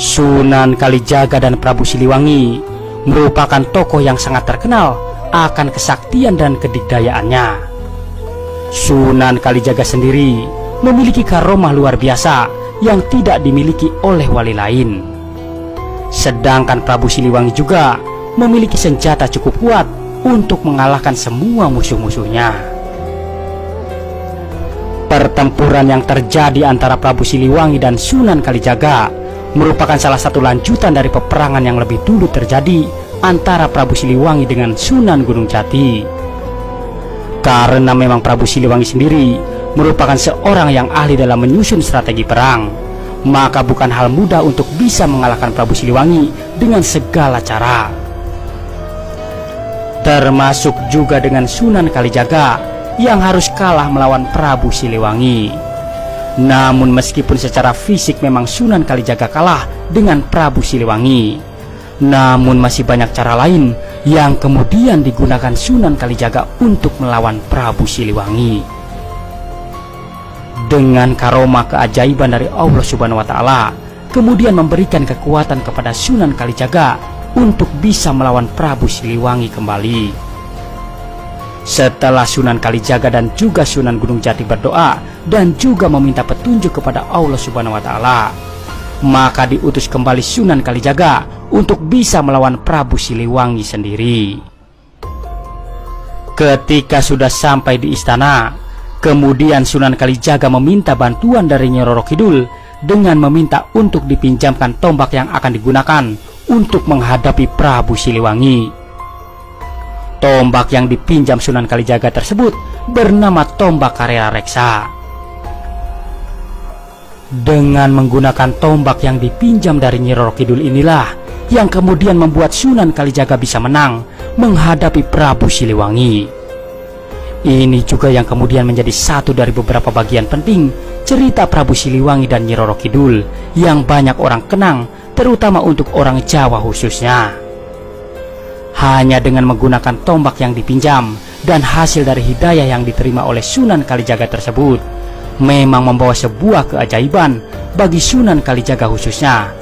Sunan Kalijaga dan Prabu Siliwangi merupakan tokoh yang sangat terkenal akan kesaktian dan kedikdayaannya. Sunan Kalijaga sendiri memiliki karomah luar biasa yang tidak dimiliki oleh wali lain. Sedangkan Prabu Siliwangi juga memiliki senjata cukup kuat untuk mengalahkan semua musuh-musuhnya. Pertempuran yang terjadi antara Prabu Siliwangi dan Sunan Kalijaga merupakan salah satu lanjutan dari peperangan yang lebih dulu terjadi antara Prabu Siliwangi dengan Sunan Gunung Jati. Karena memang Prabu Siliwangi sendiri merupakan seorang yang ahli dalam menyusun strategi perang, maka bukan hal mudah untuk bisa mengalahkan Prabu Siliwangi dengan segala cara. Termasuk juga dengan Sunan Kalijaga yang harus kalah melawan Prabu Siliwangi. Namun meskipun secara fisik memang Sunan Kalijaga kalah dengan Prabu Siliwangi, namun masih banyak cara lain yang kemudian digunakan Sunan Kalijaga untuk melawan Prabu Siliwangi. Dengan karomah keajaiban dari Allah Subhanahu wa Ta'ala, kemudian memberikan kekuatan kepada Sunan Kalijaga untuk bisa melawan Prabu Siliwangi kembali. Setelah Sunan Kalijaga dan juga Sunan Gunung Jati berdoa dan juga meminta petunjuk kepada Allah Subhanahu wa Ta'ala, maka diutus kembali Sunan Kalijaga untuk bisa melawan Prabu Siliwangi sendiri. Ketika sudah sampai di istana, kemudian Sunan Kalijaga meminta bantuan dari Nyi Roro Kidul dengan meminta untuk dipinjamkan tombak yang akan digunakan untuk menghadapi Prabu Siliwangi. Tombak yang dipinjam Sunan Kalijaga tersebut bernama tombak Karya Reksa. Dengan menggunakan tombak yang dipinjam dari Nyi Roro Kidul inilah yang kemudian membuat Sunan Kalijaga bisa menang menghadapi Prabu Siliwangi. Ini juga yang kemudian menjadi satu dari beberapa bagian penting cerita Prabu Siliwangi dan Nyi Roro Kidul yang banyak orang kenang, terutama untuk orang Jawa khususnya. Hanya dengan menggunakan tombak yang dipinjam dan hasil dari hidayah yang diterima oleh Sunan Kalijaga tersebut memang membawa sebuah keajaiban bagi Sunan Kalijaga khususnya,